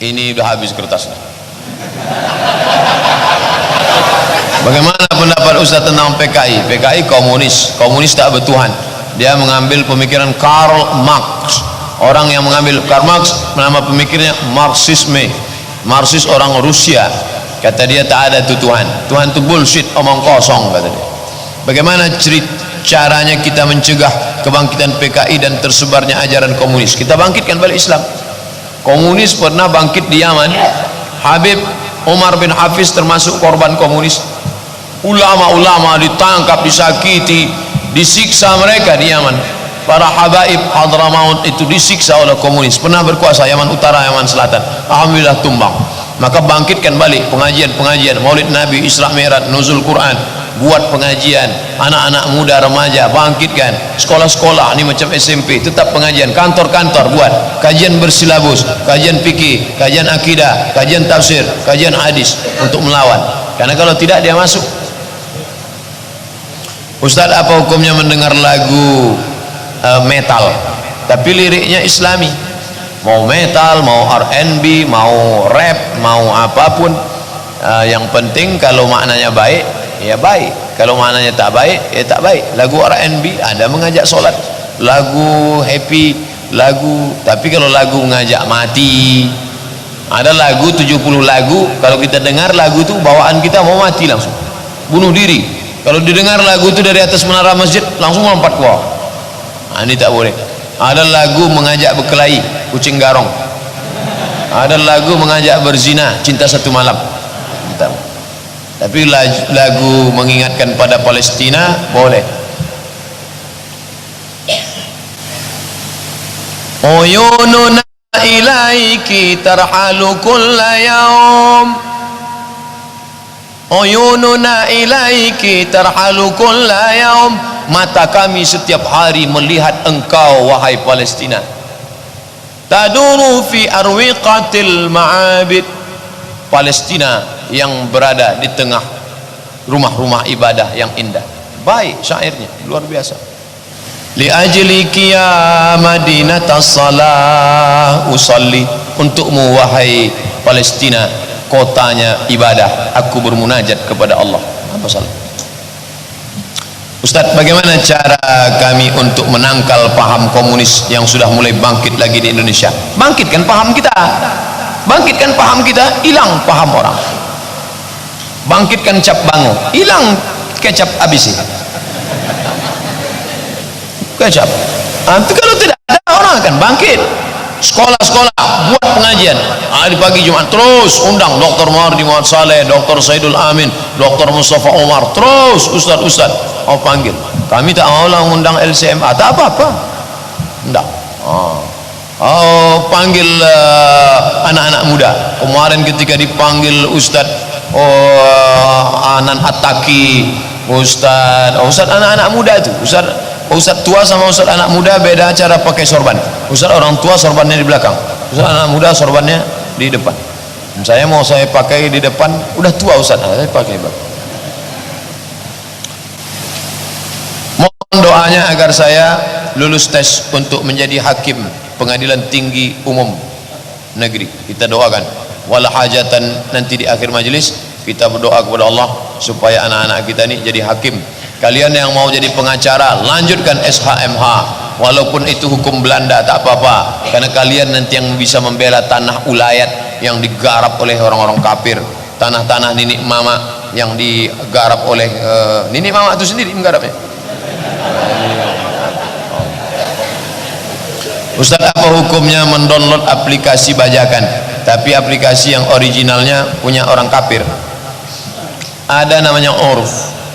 Ini udah habis kertasnya. Bagaimana pendapat Ustaz tentang PKI? PKI komunis, komunis tak bertuhan. Dia mengambil pemikiran Karl Marx. Orang yang mengambil Karl Marx, nama pemikirnya Marxisme. Marxis orang Rusia. Kata dia tak ada itu Tuhan. Tuhan itu bullshit, omong kosong, kata dia. Bagaimana caranya kita mencegah kebangkitan PKI dan tersebarnya ajaran komunis? Kita bangkitkan balik Islam. Komunis pernah bangkit di Yaman. Habib Umar bin Hafiz termasuk korban komunis. Ulama-ulama ditangkap, disakiti, disiksa mereka di Yaman. Para habaib Hadramaut itu disiksa oleh komunis. Pernah berkuasa Yaman Utara, Yaman Selatan. Alhamdulillah tumbang. Maka bangkitkan balik pengajian-pengajian Maulid Nabi, Isra Mi'raj, Nuzul Quran. Buat pengajian anak-anak muda, remaja, bangkitkan sekolah-sekolah ini macam SMP, tetap pengajian, kantor-kantor buat kajian bersilabus, kajian fikih, kajian akidah, kajian tafsir, kajian hadis untuk melawan. Karena kalau tidak dia masuk. Ustaz, apa hukumnya mendengar lagu metal tapi liriknya Islami? Mau metal, mau R&B, mau rap, mau apapun, yang penting kalau maknanya baik ya baik, kalau maknanya tak baik ya tak baik. Lagu R&B ada mengajak solat, lagu happy, lagu, tapi kalau lagu mengajak mati, ada lagu 70 lagu, kalau kita dengar lagu itu bawaan kita mau mati langsung, bunuh diri. Kalau didengar lagu itu dari atas menara masjid langsung lompat ke bawah. Nah, ini tak boleh. Ada lagu mengajak berkelahi, kucing garong. Ada lagu mengajak berzina, cinta satu malam. Tapi lagu mengingatkan pada Palestina boleh. Uyununa ilaiki tarhalu kulla yaum. Uyununa ilaiki tarhalu kulla yaum. Mata kami setiap hari melihat engkau wahai Palestina. Taduru fi arwiqatil ma'abid. Palestina yang berada di tengah rumah-rumah ibadah yang indah. Baik syairnya, luar biasa. Li ajliki ya madinatas salah usalli. Untukmu wahai Palestina, kotanya ibadah, aku bermunajat kepada Allah. Apa salah? Ustaz, bagaimana cara kami untuk menangkal paham komunis yang sudah mulai bangkit lagi di Indonesia? Bangkitkan paham kita, bangkitkan paham kita, hilang paham orang. Bangkitkan cap bango, hilang kecap ABC, kecap. Nanti kalau tidak ada, orang akan bangkit. Sekolah-sekolah buat pengajian hari pagi Jumat, terus undang Dr. Muhardi Muhammad Saleh, Dr. Saidul Amin, Dr. Mustafa Umar, terus ustaz-ustaz panggil. Kami tak maulah undang LCMA, tak apa-apa, enggak. Panggil anak-anak muda. Kemarin ketika dipanggil Ustaz Anan Attaki, Ustaz anak-anak muda itu, Ustaz tua sama Ustaz anak muda beda cara pakai sorban. Ustaz orang tua sorbannya di belakang, Ustaz anak muda sorbannya di depan. Saya pakai di depan, udah tua Ustaz, saya pakai bang. Mohon doanya agar saya lulus tes untuk menjadi hakim pengadilan tinggi umum negeri. Kita doakan. Wala hajatan, nanti di akhir majelis kita berdoa kepada Allah supaya anak-anak kita ini jadi hakim. Kalian yang mau jadi pengacara, lanjutkan SHMH, walaupun itu hukum Belanda tak apa-apa, karena kalian nanti yang bisa membela tanah ulayat yang digarap oleh orang-orang kafir, tanah-tanah ninik mama yang digarap oleh ninik mama itu sendiri menggarapnya. Ustaz, apa hukumnya mendownload aplikasi bajakan tapi aplikasi yang originalnya punya orang kafir? Ada namanya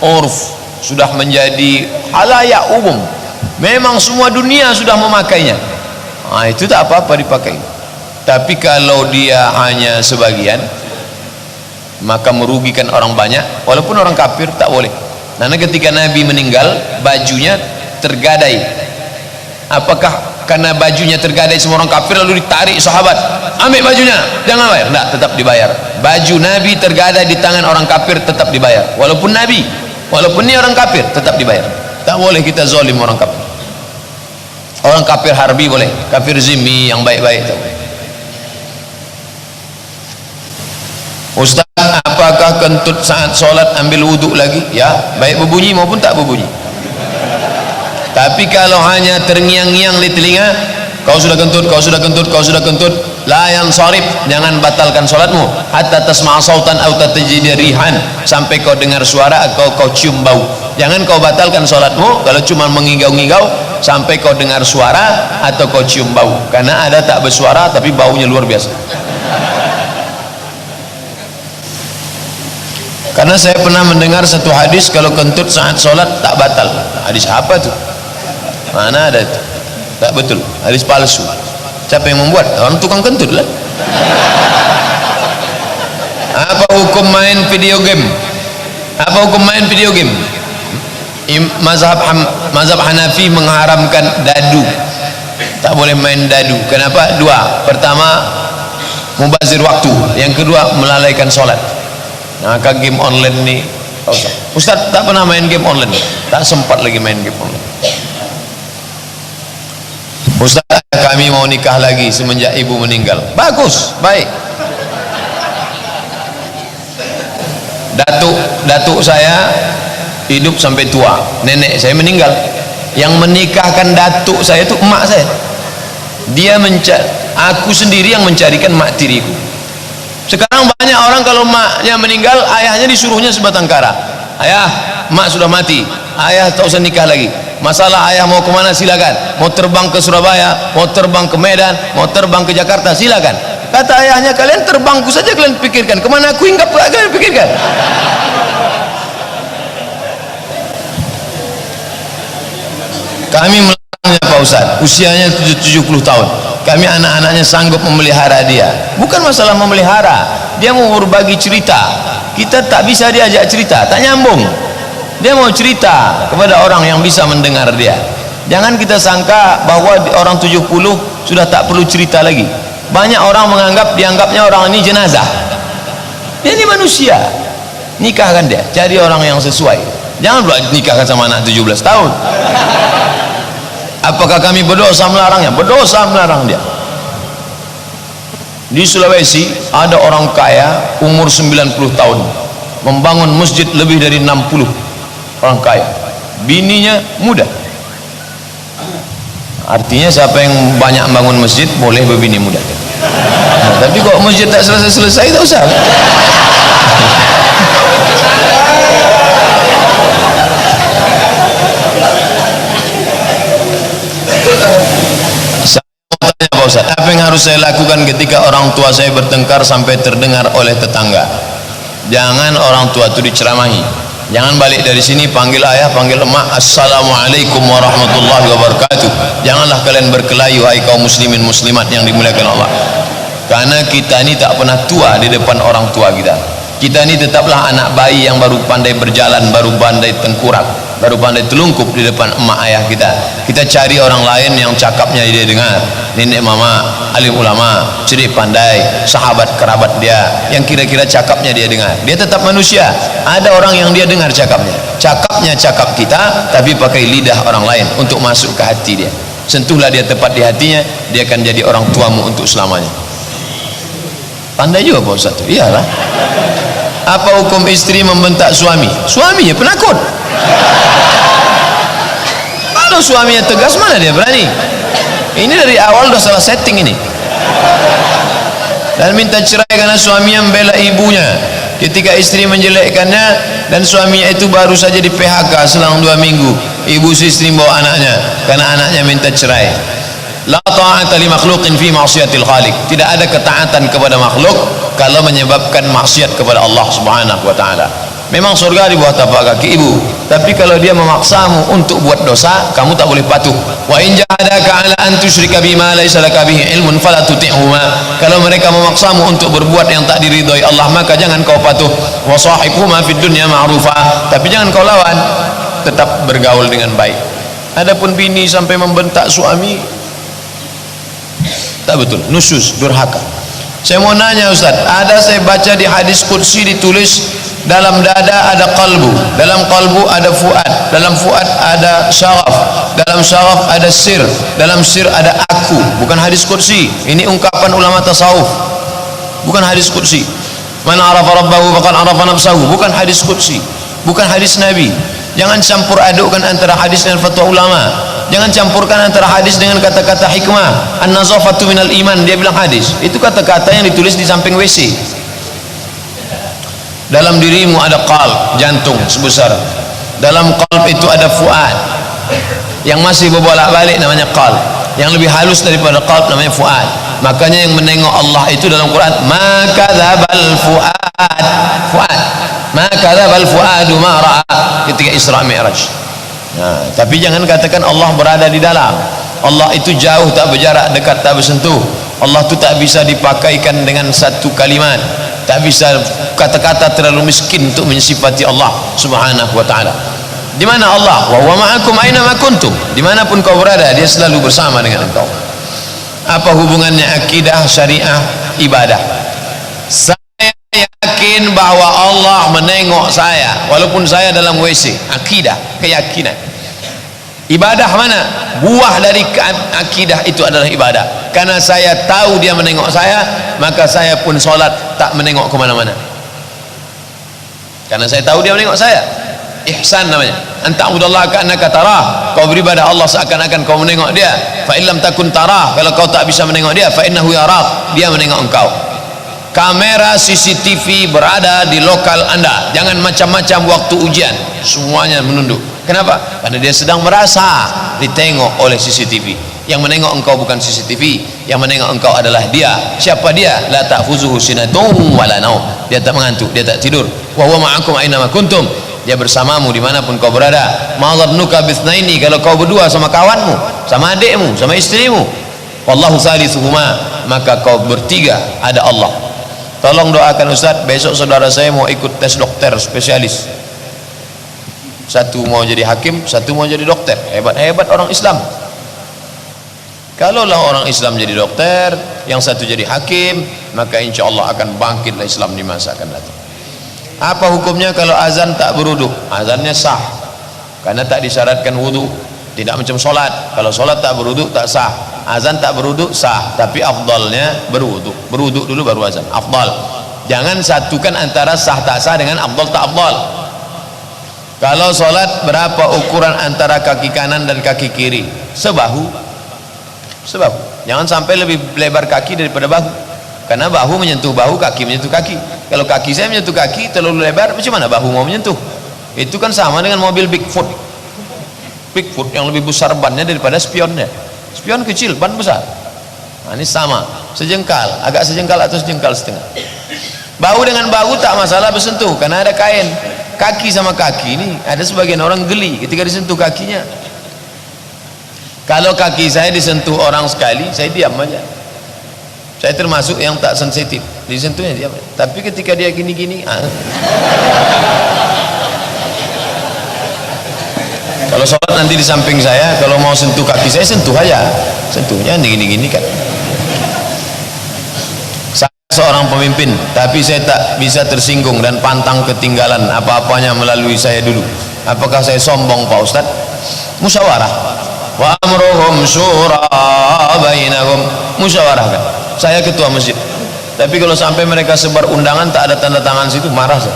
urf sudah menjadi halayak umum, memang semua dunia sudah memakainya. Itu tak apa-apa dipakai. Tapi kalau dia hanya sebagian, maka merugikan orang banyak, walaupun orang kafir tak boleh. Karena ketika Nabi meninggal bajunya tergadai. Apakah karena bajunya tergadai semua orang kafir lalu ditarik sahabat, ambil bajunya, jangan bayar? Tidak, tetap dibayar. Baju Nabi tergadai di tangan orang kafir tetap dibayar, walaupun Nabi, walaupun ini orang kafir tetap dibayar. Tak boleh kita zalim orang kafir. Orang kafir harbi boleh, kafir zimmi yang baik-baik tak boleh. Ustaz, apakah kentut saat solat ambil wuduk lagi? Ya, baik berbunyi maupun tak berbunyi. Tapi kalau hanya terngiang-ngiang di telinga, kau sudah kentut, kau sudah kentut, kau sudah kentut, la yansarif, jangan batalkan solatmu hatta tasma'a sautan aw tatajida rihan, sampai kau dengar suara atau kau cium bau. Jangan kau batalkan solatmu kalau cuma mengigau-ngigau sampai kau dengar suara atau kau cium bau, karena ada tak bersuara tapi baunya luar biasa. Karena saya pernah mendengar satu hadis kalau kentut saat solat tak batal. Hadis apa tuh? Mana ada itu? Tak betul, hadis palsu. Siapa yang membuat? Orang tukang kentut lah. Apa hukum main video game? Apa hukum main video game? Mazhab Hanafi mengharamkan dadu. Tak boleh main dadu. Kenapa? Dua. Pertama, mubazir waktu. Yang kedua, melalaikan solat. Nah, game online ni, Ustaz tak pernah main game online, tak sempat lagi main game online. Ustaz, kami mau nikah lagi semenjak ibu meninggal. Bagus, baik. Datuk saya hidup sampai tua, nenek saya meninggal. Yang menikahkan datuk saya itu emak saya. Dia aku sendiri yang mencarikan mak tiriku. Sekarang banyak orang kalau maknya meninggal, ayahnya disuruhnya sebatang kara. Ayah, mak sudah mati, ayah tak usah nikah lagi. Masalah ayah mau kemana silakan, mau terbang ke Surabaya, mau terbang ke Medan, mau terbang ke Jakarta, silakan. Kata ayahnya, kalian terbangku saja kalian pikirkan, kemana aku hinggap kalian pikirkan. Kami melarangnya Pak Ustaz, usianya 70 tahun. Kami anak-anaknya sanggup memelihara dia. Bukan masalah memelihara, dia mau berbagi cerita, kita tak bisa diajak cerita, tak nyambung. Dia mau cerita kepada orang yang bisa mendengar dia. Jangan kita sangka bahwa orang 70 sudah tak perlu cerita lagi. Banyak orang dianggapnya orang ini jenazah. Dia ini manusia. Nikahkan dia, cari orang yang sesuai. Jangan pula nikahkan sama anak 17 tahun. Apakah kami berdosa melarangnya? Berdosa melarang dia. Di Sulawesi ada orang kaya umur 90 tahun membangun masjid lebih dari 60. Orang kaya, bininya muda. Artinya siapa yang banyak bangun masjid boleh berbini muda. Nah, tapi kok masjid tak selesai-selesai, tak usah. Pak Ustaz, apa yang harus saya lakukan ketika orang tua saya bertengkar sampai terdengar oleh tetangga? Jangan orang tua itu diceramahi. Jangan balik dari sini panggil ayah, panggil emak, assalamualaikum warahmatullahi wabarakatuh. Janganlah kalian berkelahi, hai kaum muslimin muslimat yang dimuliakan Allah. Karena kita ini tak pernah tua di depan orang tua kita. Kita ini tetaplah anak bayi yang baru pandai berjalan, baru pandai tengkurak, baru pandai telungkup di depan emak ayah kita. Kita cari orang lain yang cakapnya dia dengar, nenek mama, alim ulama, cerdik pandai, sahabat kerabat dia yang kira-kira cakapnya dia dengar. Dia tetap manusia, ada orang yang dia dengar cakapnya cakap kita, tapi pakai lidah orang lain untuk masuk ke hati dia. Sentuhlah dia tepat di hatinya, dia akan jadi orang tuamu untuk selamanya. Pandai juga Pak Ustaz. Iyalah. Apa hukum istri membentak suami? Suaminya penakut. Kalau suaminya tegas, mana dia berani? Ini dari awal sudah salah setting ini. Dan minta cerai karena suaminya membela ibunya ketika istri menjelekkannya, dan suaminya itu baru saja di PHK selang 2 minggu. Ibu si istri bawa anaknya karena anaknya minta cerai. La ta'ata li makhluqin fi ma'siyatil khaliq. Tidak ada ketaatan kepada makhluk kalau menyebabkan maksiat kepada Allah Subhanahu wa taala. Memang surga di bawah tapak kaki ibu, tapi kalau dia memaksamu untuk buat dosa, kamu tak boleh patuh. Wa in jahadaka 'ala an tusyrika bima laysa laka bihi ilmun fala tuti'huma. Kalau mereka memaksamu untuk berbuat yang tak diridhoi Allah, maka jangan kau patuh. Wa sahibhuma fid dunya ma'rufa. Tapi jangan kau lawan, tetap bergaul dengan baik. Adapun bini sampai membentak suami, tak betul, nusyuz, durhaka. Saya mau nanya Ustaz, ada saya baca di hadis qudsi ditulis dalam dada ada qalbu, dalam qalbu ada fuad, dalam fuad ada syaraf, dalam syaraf ada sir, dalam sir ada aku. Bukan hadis qudsi, ini ungkapan ulama tasawuf, bukan hadis qudsi. Man arafa rabbahu faqad arafa nafsahu. Bukan hadis qudsi, bukan hadis Nabi. Jangan campur adukkan antara hadis dan fatwa ulama. Jangan campurkan antara hadis dengan kata-kata hikmah. An-nazafatu minal iman, dia bilang hadis. Itu kata-kata yang ditulis di samping WC. Dalam dirimu ada qalb, jantung sebesar. Dalam qalb itu ada fuad yang masih berbolak-balik, namanya qalb. Yang lebih halus daripada qalb namanya fuad. Makanya yang menengok Allah itu dalam Quran, ma kadzabal fuad. Fuad, ma kadzabal fuadu ma ra'a, ketika Isra Mi'raj. Nah, tapi jangan katakan Allah berada di dalam. Allah itu jauh, tak berjarak, dekat tak bersentuh. Allah itu tak bisa dipakaikan dengan satu kalimat. Tak bisa kata-kata terlalu miskin untuk mensifati Allah Subhanahu wa taala. Di mana Allah? Wa huwa ma'akum aina ma kuntum. Dimanapun kau berada, dia selalu bersama dengan engkau. Apa hubungannya akidah, syariah, ibadah? Saya yakin bahwa Allah menengok saya walaupun saya dalam WC. Akidah, keyakinan. Ibadah mana? Buah dari akidah itu adalah ibadah. Karena saya tahu dia menengok saya, maka saya pun solat tak menengok kemana-mana. Karena saya tahu dia menengok saya. Ihsan namanya. Anta'budallaha ka'annaka tarah. Kau beribadah Allah seakan-akan kau menengok dia. Fa illam takun tarah, kalau kau tak bisa menengok dia, fa innahu yarak, dia menengok engkau. Kamera CCTV berada di lokal Anda. Jangan macam-macam waktu ujian, semuanya menunduk. Kenapa? Karena dia sedang merasa ditengok oleh CCTV. Yang menengok engkau bukan CCTV, yang menengok engkau adalah dia. Siapa dia? La ta'khuzuhu sinatun wala naum. Dia tak mengantuk, dia tak tidur. Wa huwa ma'akum aina ma kuntum. Dia bersamamu dimanapun kau berada. Ma dhannuka bitsnaini, kalau kau berdua sama kawanmu, sama adikmu, sama istrimu. Wallahu thalithuhuma, maka kau bertiga ada Allah. Tolong doakan Ustaz, besok saudara saya mau ikut tes dokter spesialis. Satu mau jadi hakim, satu mau jadi dokter. Hebat-hebat orang Islam. Kalaulah orang Islam jadi dokter, yang satu jadi hakim, maka insya Allah akan bangkitlah Islam di masa akan datang. Apa hukumnya kalau azan tak berwudu? Azannya sah, karena tak disyaratkan wudu. Tidak macam solat. Kalau solat tak berwudu tak sah. Azan tak berwudu sah, tapi afdalnya berwudu. Berwudu dulu baru azan. Afdal. Jangan satukan antara sah tak sah dengan afdal tak afdal. Kalau solat, berapa ukuran antara kaki kanan dan kaki kiri? Sebahu. Sebahu. Jangan sampai lebih lebar kaki daripada bahu. Karena bahu menyentuh bahu, kaki menyentuh kaki. Kalau kaki saya menyentuh kaki terlalu lebar, macam mana bahu mau menyentuh? Itu kan sama dengan mobil Bigfoot. Bigfoot yang lebih besar bannya daripada spionnya. Spion kecil, ban besar. Nah, ini sama, sejengkal, agak sejengkal atau sejengkal setengah. Bahu dengan bahu tak masalah bersentuh, karena ada kain. Kaki sama kaki ini ada sebagian orang geli ketika disentuh kakinya. Kalau kaki saya disentuh orang sekali, saya diam aja. Saya termasuk yang tak sensitif, disentuhnya diam aja. Tapi ketika dia gini-gini, kalau sholat nanti di samping saya, kalau mau sentuh kaki saya, sentuh aja. Sentuhnya gini-gini kan. Saya seorang pemimpin, tapi saya tak bisa tersinggung dan pantang ketinggalan apa-apanya melalui saya dulu. Apakah saya sombong Pak Ustaz? Musyawarah. Wa amruhum syura bainahum. Musyawarahkan. Saya ketua masjid. Tapi kalau sampai mereka sebar undangan tak ada tanda tangan situ, marah saya.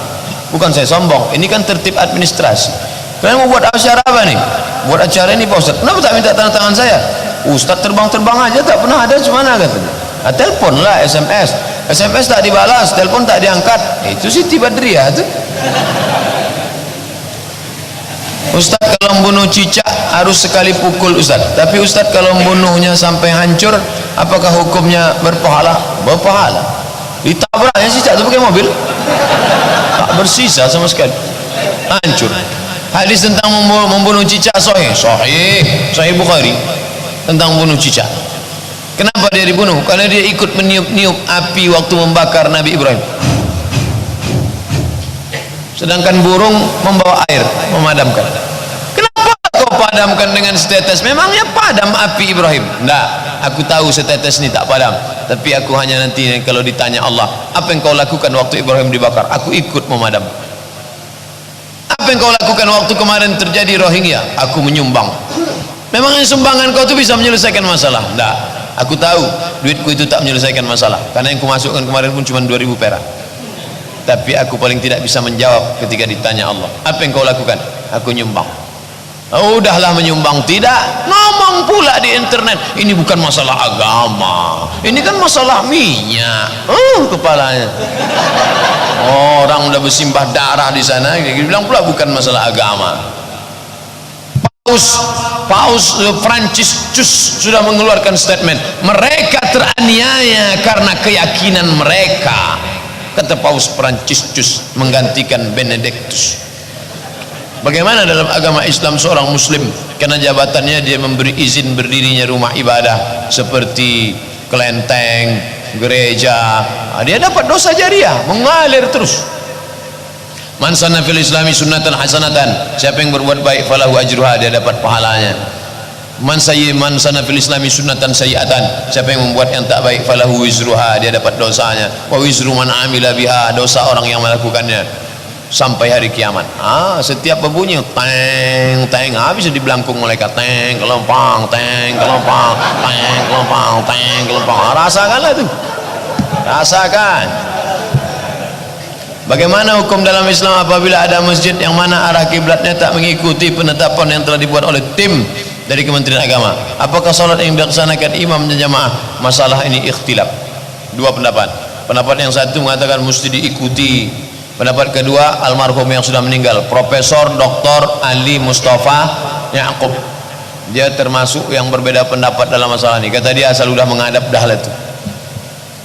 Bukan saya sombong, ini kan tertib administrasi. Kalian mau buat acara apa nih? Buat acara ini Pak Ustaz. Kenapa tak minta tanda tangan saya? Ustaz terbang-terbang aja tak pernah ada, cuma katanya. Nah, telepon lah, SMS. SMS tak dibalas, telepon tak diangkat. Itu Siti Badriah tuh. Ustaz kalau membunuh cicak harus sekali pukul Ustaz. Tapi Ustaz kalau membunuhnya sampai hancur, apakah hukumnya berpahala? Berpahala. Ditabraknya cicak itu pakai mobil, tak bersisa sama sekali, hancur. Hadis tentang membunuh cicak sahih Bukhari tentang membunuh cicak. Kenapa dia dibunuh? Karena dia ikut meniup-niup api waktu membakar Nabi Ibrahim. Sedangkan burung membawa air memadamkan. Kenapa kau padamkan dengan setetes? Memangnya padam api Ibrahim? Enggak, aku tahu setetes ini tak padam, tapi aku hanya nanti kalau ditanya Allah, apa yang kau lakukan waktu Ibrahim dibakar? Aku ikut memadam. Apa yang kau lakukan waktu kemarin terjadi Rohingya? Aku menyumbang. Memangnya sumbangan kau itu bisa menyelesaikan masalah? Enggak, aku tahu duitku itu tak menyelesaikan masalah, karena yang kumasukkan kemarin pun cuma 2000 perak. tapi aku paling tidak bisa menjawab ketika ditanya Allah, apa yang kau lakukan? Aku nyumbang. Udahlah menyumbang, tidak ngomong pula di internet, ini bukan masalah agama, ini kan masalah minyak. Kepalanya orang udah bersimbah darah di sana, dia bilang pula bukan masalah agama. Paus Franciscus sudah mengeluarkan statement, mereka teraniaya karena keyakinan mereka, kata Paus Franciscus menggantikan Benedictus. Bagaimana dalam agama Islam seorang muslim karena jabatannya dia memberi izin berdirinya rumah ibadah seperti kelenteng, gereja, dia dapat dosa jariah mengalir terus. Man sanna fil islami sunnatan hasanatan, siapa yang berbuat baik falahu ajruha, dia dapat pahalanya. Man sanna fil islami sunnatan sayyi'atan, siapa yang membuat yang tak baik falahu wizruha, dia dapat dosanya. Wa wizru man amila biha, dosa orang yang melakukannya sampai hari kiamat. Setiap berbunyi teng teng, bisa dibelangkung malaikat, teng kelompang, teng kelompang, teng kelompang, teng kelompang. Rasakanlah itu, rasakan. Bagaimana hukum dalam Islam apabila ada masjid yang mana arah kiblatnya tak mengikuti penetapan yang telah dibuat oleh tim dari Kementerian Agama? Apakah salat yang dilaksanakan imam dan jamaah? Masalah ini ikhtilaf, dua pendapat. Pendapat yang satu mengatakan mesti diikuti. Pendapat kedua, almarhum yang sudah meninggal, Profesor Dr. Ali Mustafa Yaakob, dia termasuk yang berbeda pendapat dalam masalah ini. Kata dia asal sudah menghadap dah itu,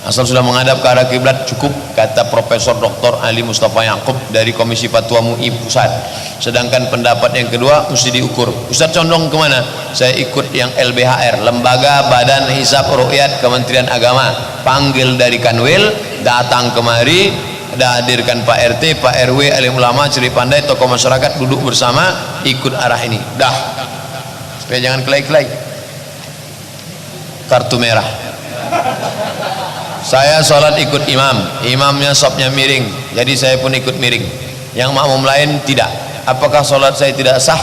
asal sudah menghadap ke arah kiblat cukup, kata Profesor Dr. Ali Mustafa Yaakob dari Komisi Fatwa MUI Pusat. Sedangkan pendapat yang kedua mesti diukur. Ustaz condong kemana? Saya ikut yang LBHR, Lembaga Badan Hisab Ruqyat Kementerian Agama, panggil dari Kanwil, datang kemari, dah hadirkan Pak RT, Pak RW, alim ulama, ciri pandai, tokoh masyarakat, duduk bersama, ikut arah ini, dah, supaya jangan kelai-kelai. Kartu merah. Saya sholat ikut imam, imamnya sopnya miring, jadi saya pun ikut miring. Yang makmum lain tidak. Apakah sholat saya tidak sah?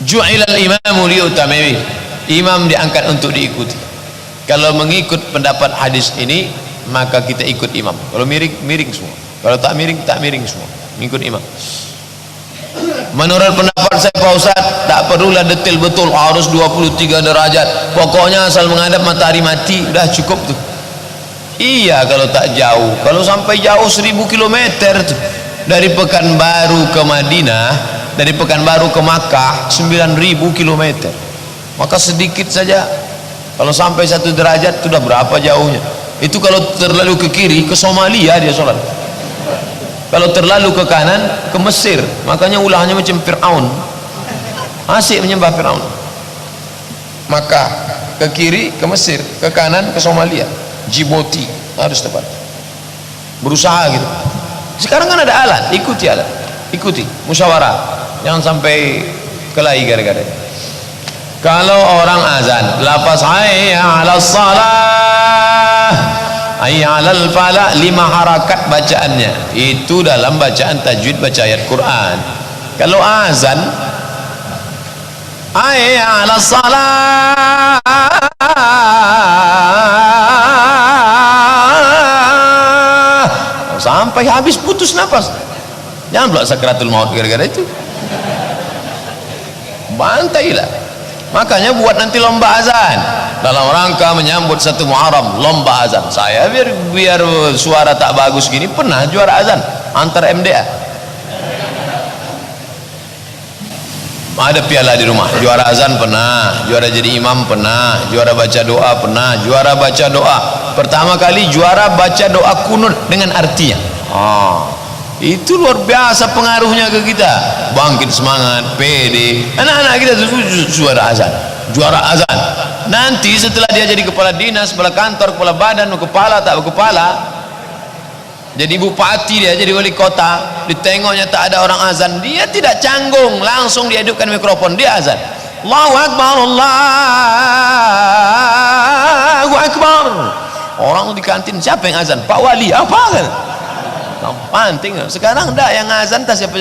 Ju'ilal imamu liyutamimi, imam diangkat untuk diikuti. Kalau mengikut pendapat hadis ini, maka kita ikut imam. Kalau miring, miring semua. Kalau tak miring, tak miring semua. Mengikut imam. Menurut pendapat saya Pak Ustaz, tak perlulah detail betul harus 23 derajat. Pokoknya asal menghadap matahari mati, udah cukup tuh. Iya kalau tak jauh. Kalau sampai jauh 1000 km tuh. Dari Pekanbaru ke Madinah, dari Pekanbaru ke Makkah 9000 km. Maka sedikit saja. Kalau sampai 1 derajat sudah berapa jauhnya? Itu kalau terlalu ke kiri, ke Somalia dia sholat. Kalau terlalu ke kanan, ke Mesir. Makanya ulahnya macam Fir'aun, asyik menyembah Fir'aun. Maka ke kiri ke Mesir, ke kanan ke Somalia, Djibouti, harus tepat. Berusaha gitu. Sekarang kan ada alat, ikuti alat, ikuti musyawarah, jangan sampai kelahi gara-gara. Kalau orang azan, lafaz hayya 'alas shalah, hayya 'alal falah, 5 harakat bacaannya. Itu dalam bacaan tajwid baca ayat Quran. Kalau azan, hayya 'alas shalah, sampai habis putus nafas. Jangan pula sakratul maut gara-gara itu. Bantailah. Makanya buat nanti lomba azan dalam rangka menyambut 1 Muharram, lomba azan. Saya biar suara tak bagus gini pernah juara azan antar MDA. Ada piala di rumah, juara azan pernah, juara jadi imam pernah, juara baca doa pernah, juara baca doa. Pertama kali juara baca doa kunut dengan artinya. Itu luar biasa pengaruhnya ke kita, bangkit semangat, pede. Anak-anak kita juara azan. Nanti setelah dia jadi kepala dinas, kepala kantor, kepala badan, kepala tak berkepala, jadi bupati, dia jadi wali kota, ditengoknya tak ada orang azan, dia tidak canggung, langsung dihidupkan mikrofon, dia azan. Allahu Akbar, Allahu Akbar. Orang di kantin, siapa yang azan? Pak Wali, apa kan? Penting. Sekarang enggak, yang azan tak siapa?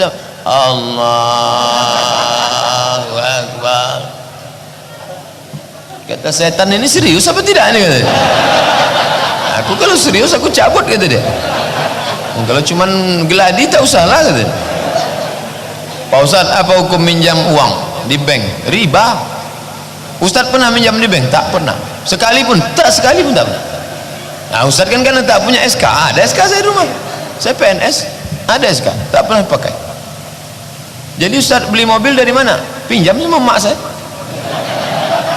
Allahu Akbar. Kata setan ini serius apa tidak ini? Aku kalau serius aku cabut, kata dia. Kalau cuman geladi tak usah lah, kata dia. Pak Ustaz, apa hukum minjam uang di bank? Riba. Ustaz pernah minjam di bank? Tak pernah. Sekali pun tak pernah. Nah, Ustaz kan karena tak punya SK. Ada SK saya di rumah, saya PNS, ada SK, tak pernah pakai. Jadi Ustaz beli mobil dari mana? Pinjam sama mak saya,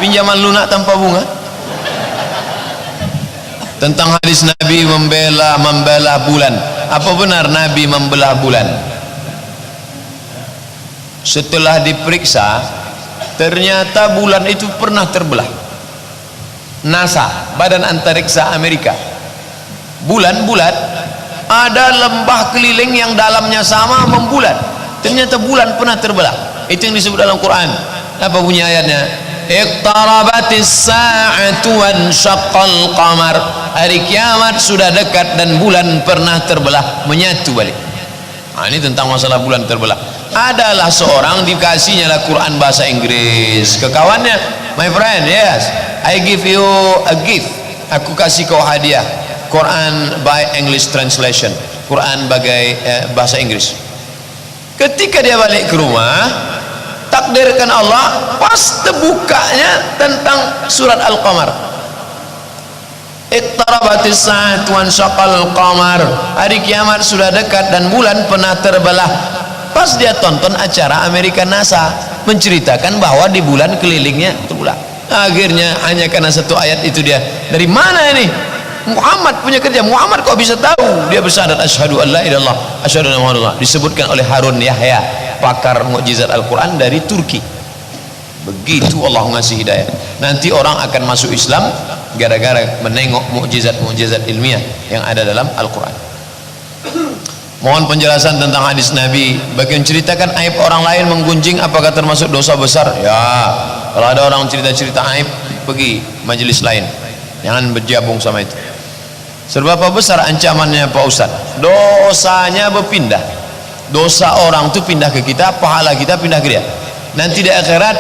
pinjaman lunak tanpa bunga. Tentang hadis Nabi membelah bulan, apa benar Nabi membelah bulan? Setelah diperiksa, ternyata bulan itu pernah terbelah. NASA, Badan Antariksa Amerika, bulan bulat, ada lembah keliling yang dalamnya sama membulat. Ternyata bulan pernah terbelah. Itu yang disebut dalam Quran. Apa bunyi ayatnya? Iqtarabatis sa'atu wansyaqqal qamar. Hari kiamat sudah dekat dan bulan pernah terbelah, menyatu balik. Nah, ini tentang masalah bulan terbelah. Adalah seorang dikasihnya lah Quran bahasa Inggris ke kawannya. My friend, yes, I give you a gift. Aku kasih kau hadiah Quran by English translation, Quran bagai bahasa Inggris. Ketika dia balik ke rumah, takdirkan Allah pas terbukanya tentang surat Al-Qamar. Iqtarabatis sa'atu wansyaqqal qamar. Hari kiamat sudah dekat dan bulan pernah terbelah. Pas dia tonton acara Amerika NASA menceritakan bahwa di bulan kelilingnya terbelah. Akhirnya hanya karena satu ayat itu dia, dari mana ini? Muhammad punya kerja. Muhammad kok bisa tahu? Dia bersyahadat asyhadu an la ilaha illallah asyhadu anna muhammadar rasulullah. Disebutkan oleh Harun Yahya, pakar mukjizat Al-Quran dari Turki. Begitu Allah ngasih hidayah. Nanti orang akan masuk Islam gara-gara menengok mukjizat-mukjizat ilmiah yang ada dalam Al-Quran. Mohon penjelasan tentang hadis Nabi bagi menceritakan aib orang lain menggunjing, apakah termasuk dosa besar? Ya, kalau ada orang cerita-cerita aib, pergi majelis lain, jangan bergabung sama itu. Seberapa besar ancamannya Pak Ustaz? Dosanya berpindah. Dosa orang itu pindah ke kita, pahala kita pindah ke dia. Nanti di akhirat,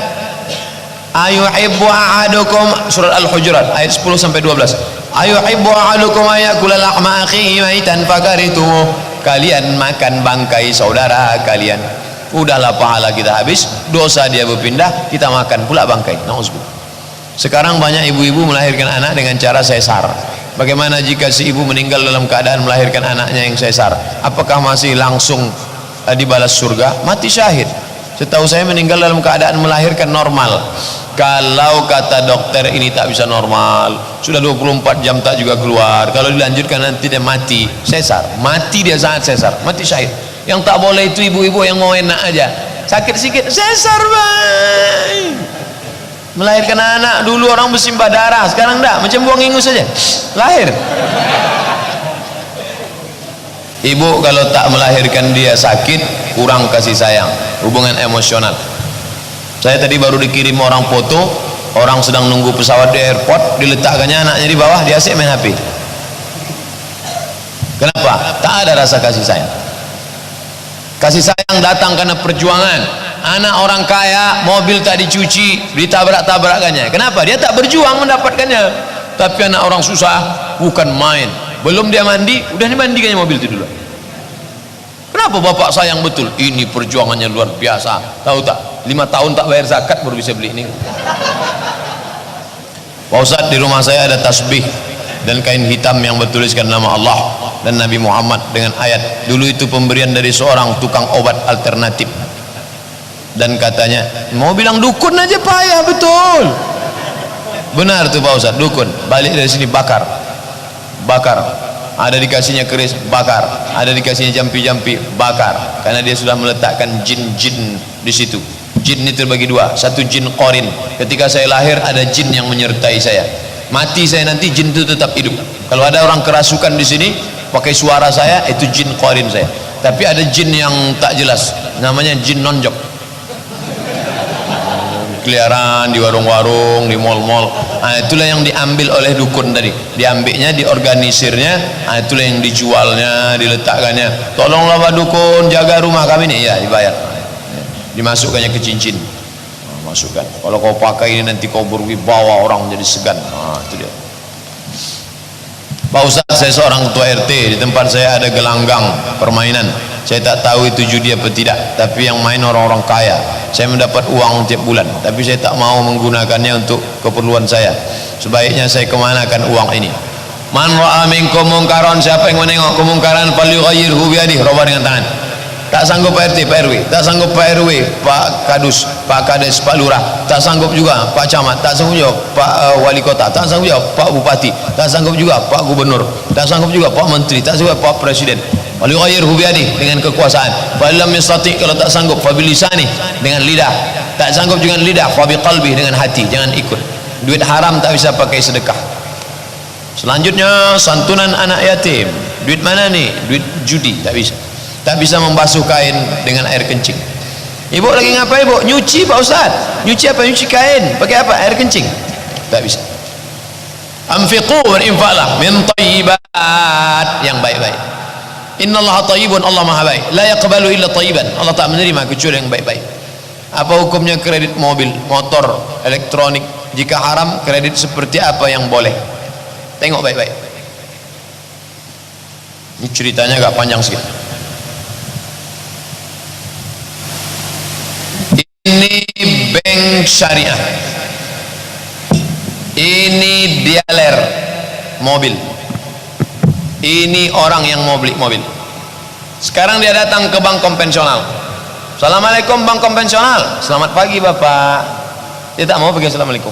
ayuhibbu ahadukum, surat Al-Hujurat ayat 10 sampai 12. Ayuhibbu ahadukum ayakula lahma akhihi maitan fakarituh. Kalian makan bangkai saudara kalian. Udahlah pahala kita habis, dosa dia berpindah, kita makan pula bangkai. Nauzubillah. Sekarang banyak ibu-ibu melahirkan anak dengan cara sesar. Bagaimana jika si ibu meninggal dalam keadaan melahirkan anaknya yang sesar? Apakah masih langsung dibalas surga? Mati syahid. Setahu saya meninggal dalam keadaan melahirkan normal. Kalau kata dokter ini tak bisa normal, sudah 24 jam tak juga keluar, kalau dilanjutkan nanti dia mati, sesar. Mati dia saat sesar, mati syahid. Yang tak boleh itu ibu-ibu yang mau enak aja, sakit sikit sesar bang. Melahirkan anak dulu orang bersimbah darah, sekarang enggak, macam buang ingus saja lahir. Ibu kalau tak melahirkan dia sakit, kurang kasih sayang, hubungan emosional. Saya tadi baru dikirim orang foto, orang sedang nunggu pesawat di airport, diletakkannya anaknya di bawah, dia asyik main HP. Kenapa? Tak ada rasa kasih sayang. Kasih sayang datang karena perjuangan. Anak orang kaya, mobil tak dicuci, ditabrak-tabrakannya. Kenapa? Dia tak berjuang mendapatkannya. Tapi anak orang susah, bukan main. Belum dia mandi, udah dimandikannya mobil itu dulu. Kenapa bapak sayang betul? Ini perjuangannya luar biasa. Tahu tak? 5 tahun tak bayar zakat baru bisa beli ini. Pak Ustaz, di rumah saya ada tasbih dan kain hitam yang bertuliskan nama Allah dan Nabi Muhammad dengan ayat. Dulu itu pemberian dari seorang tukang obat alternatif. Dan katanya, mau bilang dukun aja payah betul. Benar tuh Pak Ustaz, dukun. Balik dari sini bakar. Ada dikasihnya keris, bakar. Ada dikasihnya jampi-jampi, bakar. Karena dia sudah meletakkan jin-jin di situ. Jin ini terbagi dua, satu jin qarin. Ketika saya lahir ada jin yang menyertai saya. Mati saya nanti jin itu tetap hidup. Kalau ada orang kerasukan di sini pakai suara saya, itu jin qarin saya. Tapi ada jin yang tak jelas, namanya jin nonjok. Keliaran di warung-warung, di mal-mal. Nah, itulah yang diambil oleh dukun tadi. Diambilnya, diorganisirnya, nah, itulah yang dijualnya, diletakkannya. Tolonglah Pak Dukun jaga rumah kami nih, ya dibayar. Dimasukkannya ke cincin. Nah, masukkan. Kalau kau pakai ini nanti kau berwibawa, orang menjadi segan. Nah, itu dia. Pak Ustadz, saya seorang ketua RT, di tempat saya ada gelanggang permainan. Saya tak tahu itu judi apa tidak, tapi yang main orang-orang kaya. Saya mendapat uang tiap bulan, tapi saya tak mau menggunakannya untuk keperluan saya. Sebaiknya saya kemanakan uang ini? Man ra'a minkum mungkaran, siapa yang menengok kemungkaran falyughayyirhu biyadihi, rubah dengan tangan. Tak sanggup Pak RT, Pak RW, tak sanggup Pak RW, Pak Kadus, Pak Kades, Pak Lurah, tak sanggup juga Pak Camat, tak sanggup juga Pak Wali Kota, tak sanggup juga Pak Bupati, tak sanggup juga Pak Gubernur, tak sanggup juga Pak Menteri, tak sanggup Pak Presiden. Falyughayyirhu biyadihi, dengan kekuasaan. Fa lam yastati, kalau tak sanggup, fa bilisani, dengan lidah. Tak sanggup dengan lidah, fa biqalbi, dengan hati. Jangan ikut. Duit haram tak bisa pakai sedekah. Selanjutnya santunan anak yatim. Duit mana nih? Duit judi, tak bisa. Tak bisa membasuh kain dengan air kencing. Ibu lagi ngapain, ibu? Nyuci Pak Ustaz. Nyuci apa? Nyuci kain. Pakai apa? Air kencing. Tak bisa. Anfiqu, berinfaklah min thayyibat, yang baik-baik. Innallaha thayyibun, Allah maha baik. La yaqbalu illa thayyiban, Allah tak menerima kecuali yang baik-baik. Apa hukumnya kredit mobil, motor, elektronik? Jika haram, kredit seperti apa yang boleh? Tengok baik-baik. Ini ceritanya agak panjang sedikit. Ini bank syariah, ini dealer mobil, ini orang yang mau beli mobil. Sekarang dia datang ke bank konvensional. Assalamualaikum bank konvensional. Selamat pagi Bapak. Dia tak mau pakai assalamualaikum.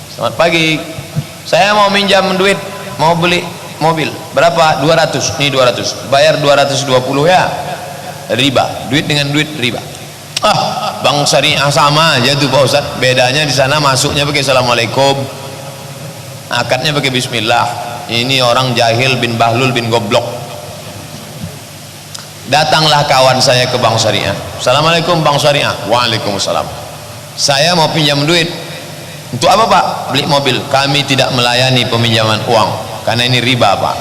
Selamat pagi, saya mau minjam duit, mau beli mobil. Berapa? 200. Nih 200. Bayar 220 ya. Riba. Duit dengan duit riba. Bank syariah sama aja tuh Pak Ustaz. Bedanya di sana masuknya pakai assalamualaikum, akadnya pakai bismillah. Ini orang jahil bin bahlul bin goblok. Datanglah kawan saya ke bank syariah. Assalamualaikum bank syariah. Waalaikumsalam. Saya mau pinjam duit. Untuk apa Pak? Beli mobil. Kami tidak melayani peminjaman uang karena ini riba Pak.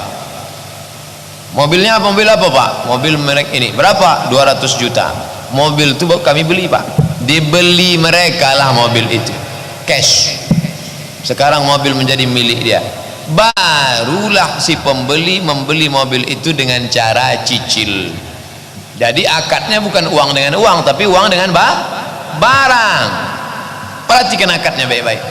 Mobilnya mobil apa Pak? Mobil merek ini. Berapa? 200 juta. Mobil itu kami beli Pak. Dibeli mereka lah mobil itu, cash. Sekarang mobil menjadi milik dia. Barulah si pembeli membeli mobil itu dengan cara cicil. Jadi akadnya bukan uang dengan uang, tapi uang dengan barang. Perhatikan akadnya baik-baik.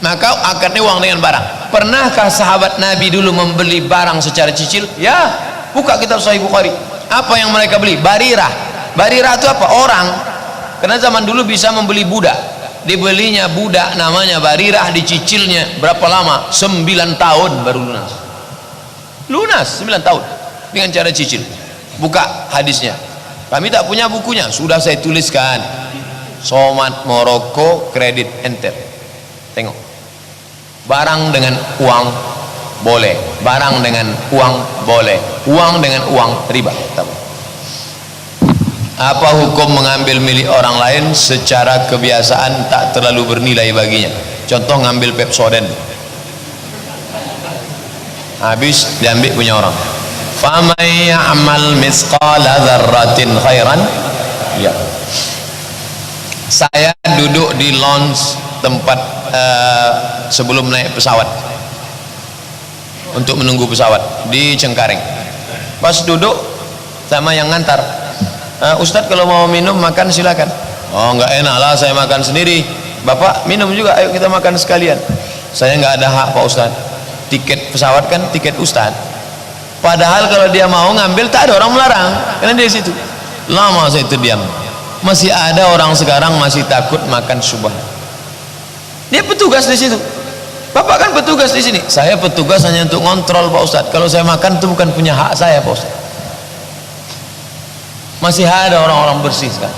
Maka akadnya uang dengan barang. Pernahkah sahabat Nabi dulu membeli barang secara cicil? Ya, buka kitab Sahih Bukhari. Apa yang mereka beli? Barirah. Barirah itu apa? Orang. Karena zaman dulu bisa membeli budak. Dibelinya budak namanya Barirah, dicicilnya berapa lama? 9 tahun baru lunas. Lunas 9 tahun dengan cara cicil. Buka hadisnya. Kami tak punya bukunya, sudah saya tuliskan. Somat Moroko kredit enter. Tengok. Barang dengan uang boleh, barang dengan uang boleh, uang dengan uang riba. Apa hukum mengambil milik orang lain secara kebiasaan tak terlalu bernilai baginya? Contoh ngambil Pepsodent, habis diambil punya orang. Faman ya'mal mithqala dzarratin khairan ya. Saya duduk di lounge tempat sebelum naik pesawat untuk menunggu pesawat di Cengkareng. Pas duduk sama yang ngantar, Ustadz kalau mau minum makan silakan. Oh nggak enak lah saya makan sendiri. Bapak minum juga, ayo kita makan sekalian. Saya nggak ada hak Pak Ustadz. Tiket pesawat kan tiket Ustadz. Padahal kalau dia mau ngambil tak ada orang melarang, karena dia di situ. Lama saya itu diam. Masih ada orang sekarang masih takut makan syubhat. Dia petugas di situ. Bapak kan petugas di sini. Saya petugas hanya untuk ngontrol Pak Ustadz. Kalau saya makan itu bukan punya hak saya Pak Ustadz. Masih ada orang-orang bersih sekarang.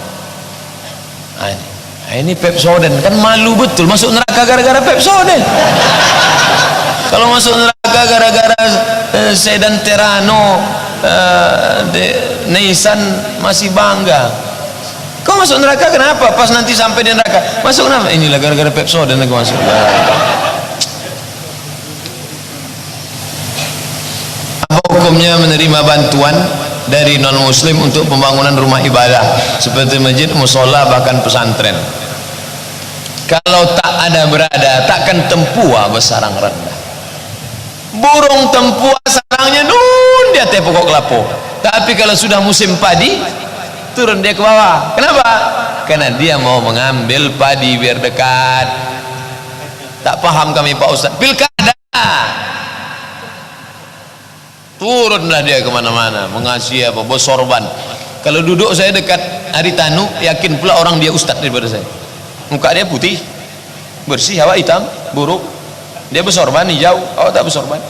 Ini Pepsodent kan malu betul masuk neraka gara-gara Pepsodent. Kalau masuk neraka gara-gara sedan Terrano, Nissan masih bangga. Kau masuk neraka kenapa? Pas nanti sampai di neraka masuk kenapa? Inilah gara-gara Pepsodent aku masuk. Apa hukumnya menerima bantuan dari non muslim untuk pembangunan rumah ibadah seperti masjid, musola, bahkan pesantren? Kalau tak ada berada takkan tempuah besarang rendah. Burung tempua sarangnya nun di atas pokok kelapa, tapi kalau sudah musim padi turun dia ke bawah. Kenapa? Karena dia mau mengambil padi biar dekat. Tak paham kami Pak Ustaz. Pilkada turunlah dia kemana-mana mengasih apa, bos sorban. Kalau duduk saya dekat Haritanu, yakin pula orang dia ustaz daripada saya. Muka dia putih bersih, awak hitam buruk. Dia bersorban hijau, awak tak bersorban.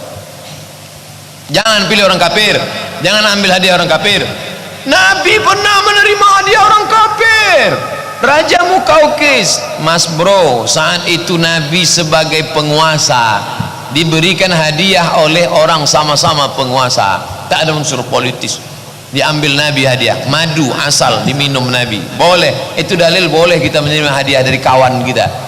Jangan pilih orang kafir, jangan ambil hadiah orang kafir. Nabi pernah menerima hadiah orang kafir, Raja Mukaukis. Mas bro, saat itu Nabi sebagai penguasa diberikan hadiah oleh orang sama-sama penguasa, tak ada unsur politis. Diambil Nabi hadiah madu asal, diminum Nabi, boleh. Itu dalil boleh kita menerima hadiah dari kawan kita.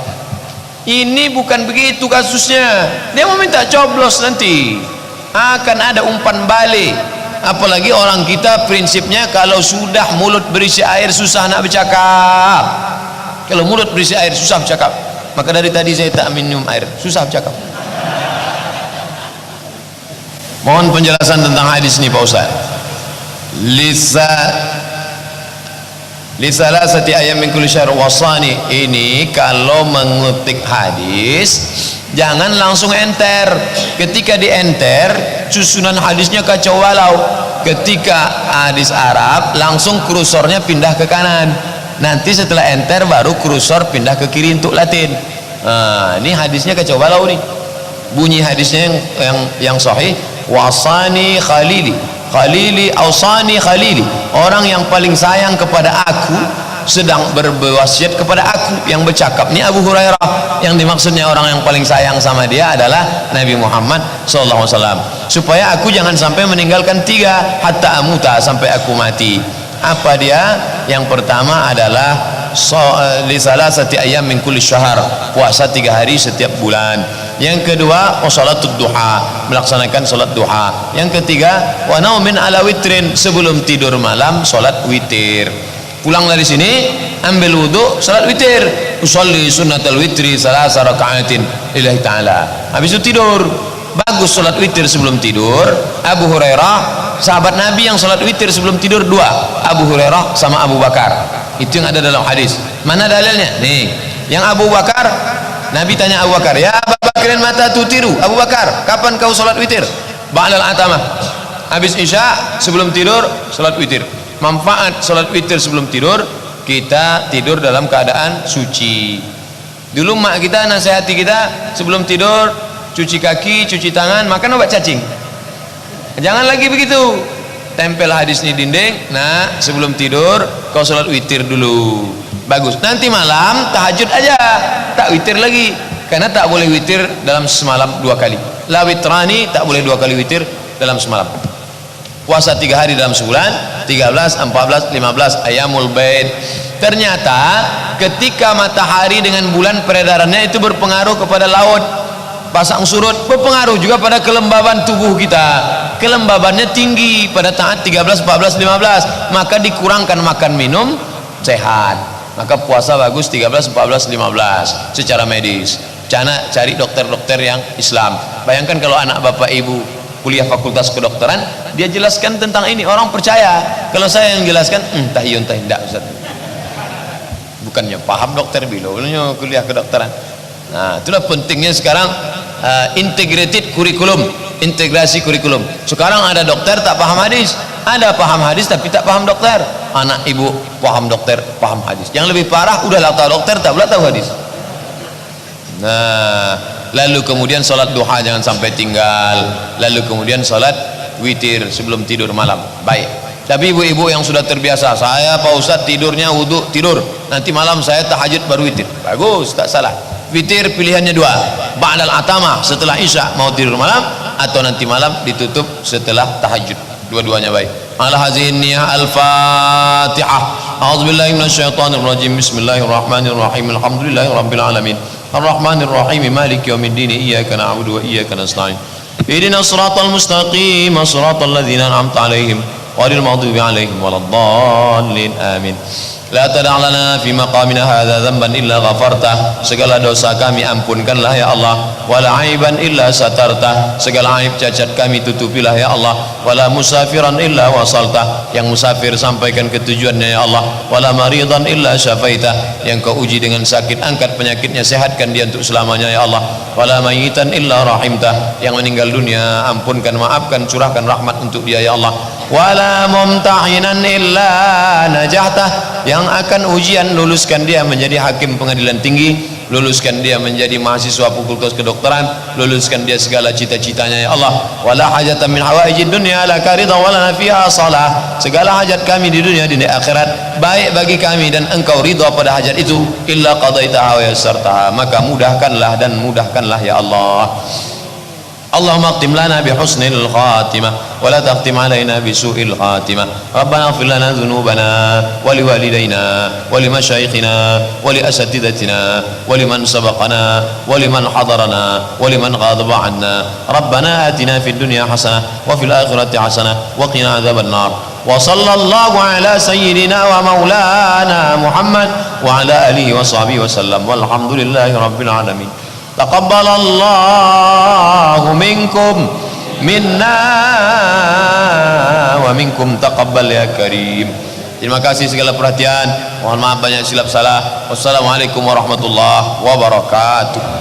Ini bukan begitu kasusnya. Dia mau minta coblos, nanti akan ada umpan balik. Apalagi orang kita prinsipnya kalau sudah mulut berisi air susah nak bercakap. Kalau mulut berisi air susah bercakap. Maka dari tadi saya tak minum air, susah bercakap. Mohon penjelasan tentang hadis ini Pak Ustaz. Lisalasati ayam min kulli syahr wasani, ini kalau mengutip hadis jangan langsung enter. Ketika dienter susunan hadisnya kacau balau. Ketika hadis Arab langsung kursornya pindah ke kanan, nanti setelah enter baru kursor pindah ke kiri untuk Latin. Ini hadisnya kacau balau nih. Bunyi hadisnya yang sahih, wasani khalili ausani khalili, orang yang paling sayang kepada aku sedang berwasiat kepada aku. Yang bercakap ini Abu Hurairah, yang dimaksudnya orang yang paling sayang sama dia adalah Nabi Muhammad SAW, supaya aku jangan sampai meninggalkan 3 hatta amuta, sampai aku mati. Apa dia? Yang pertama adalah li salasati ayyam min kulli syahr, puasa 3 hari setiap bulan. Yang kedua, sholatud duha, melaksanakan sholat duha. Yang ketiga, wa naumin ala witrin, sebelum tidur malam sholat witir. Pulang dari sini ambil wudu, sholat witir. Usolli sunnatal witri salasa raka'atin lillahi ta'ala. Habis itu tidur. Bagus sholat witir sebelum tidur. Abu Hurairah, sahabat Nabi yang sholat witir sebelum tidur 2, Abu Hurairah sama Abu Bakar. Itu yang ada dalam hadis. Mana dalilnya? Nih, yang Abu Bakar, Nabi tanya Abu Bakar, ya Abu Bakrin mata tutiru, Abu Bakar kapan kau sholat witir? Ba'dal atamah, habis isya sebelum tidur sholat witir. Manfaat sholat witir sebelum tidur, kita tidur dalam keadaan suci. Dulu mak kita nasihati kita sebelum tidur cuci kaki, cuci tangan, makan obat cacing. Jangan lagi begitu, tempel hadis di dinding. Nah, sebelum tidur kau sholat witir dulu, bagus. Nanti malam tahajud aja, tak witir lagi, karena tak boleh witir dalam semalam 2 kali. La witrani, tak boleh 2 kali witir dalam semalam. Puasa 3 hari dalam sebulan, 13, 14, 15 ayamul baid. Ternyata ketika matahari dengan bulan peredarannya itu berpengaruh kepada laut, pasang surut, berpengaruh juga pada kelembaban tubuh kita. Kelembabannya tinggi pada taat 13, 14, 15, maka dikurangkan makan minum, sehat. Maka puasa bagus 13, 14, 15 secara medis. Cari dokter-dokter yang Islam. Bayangkan kalau anak bapak ibu kuliah fakultas kedokteran, dia jelaskan tentang ini, orang percaya. Kalau saya yang jelaskan, tahiyun tidak Ustaz. Bukannya paham dokter bilangnya kuliah kedokteran. Nah, itulah pentingnya sekarang integrated kurikulum, integrasi kurikulum. Sekarang ada dokter tak paham hadis, ada paham hadis tapi tak paham dokter. Anak ibu paham dokter, paham hadis. Yang lebih parah udah tahu dokter tak pula tahu hadis. Nah, lalu kemudian sholat duha jangan sampai tinggal. Lalu kemudian sholat witir sebelum tidur malam. Baik. Tapi ibu-ibu yang sudah terbiasa, saya Pak Ustaz tidurnya wudu tidur, nanti malam saya tahajud baru witir. Bagus, tak salah. Witir pilihannya 2, ba'dal atamah, setelah isya mau tidur malam, atau nanti malam ditutup setelah tahajud. Dua-duanya baik. Ala hazihin niyah al-fatihah. A'udzubillahi minasyaitonir rajim. Bismillahirrahmanirrahim. Alhamdulillahi rabbil alamin. Ar-Rahmanir Rahim. Maliki yaumiddin. Iyyaka na'budu wa iyyaka nasta'in. Ihdinas siratal mustaqim, siratal ladzina an'amta 'alaihim walil maghdubi alaihim waladdallin amin. La tada' lana fi maqamina hadza dhanban illa ghafartah, segala dosa kami ampunkanlah ya Allah, wala aiban illa satartah, segala aib cacat kami tutupilah ya Allah, wala musafiran illa wasaltah, yang musafir sampaikan ke tujuannya ya Allah, wala maridan illa syafaitah, yang kau uji dengan sakit angkat penyakitnya, sehatkan dia untuk selamanya ya Allah, wala mayitan illa rahimtah, yang meninggal dunia ampunkan, maafkan, curahkan rahmat untuk dia ya Allah, wala mumtahinan illa najahtah, yang akan ujian luluskan dia menjadi hakim pengadilan tinggi, luluskan dia menjadi mahasiswa fakultas kedokteran, luluskan dia segala cita-citanya ya Allah. Wala hajatan min hawaijid dunya laka ridha wa lana fiha salah, segala hajat kami di dunia di akhirat baik bagi kami dan engkau ridha pada hajat itu, illa qadaitaha wa yassartaha, maka mudahkanlah dan mudahkanlah ya Allah. Allahumma akhtim lana bihusnil khatimah wa la takhtim alaina bisu'il khatimah. Rabbana ighfir lana dhunubana wa liwalidayna wa limashayikhina wa liasatidatina wa liman sabaqana wa liman hadarana wa liman ghadaba anna. Rabbana atina fid dunya hasanah wa fil akhirati hasanah wa qina adzaban nar. Wa sallallahu ala sayyidina wa maulana Muhammad wa ala alihi wa sahbihi wa sallam, walhamdulillahi rabbil alamin. Taqabbalallahu minkum minna wa minkum taqabbal ya karim. Terima kasih segala perhatian, mohon maaf banyak silap salah. Wassalamualaikum warahmatullahi wabarakatuh.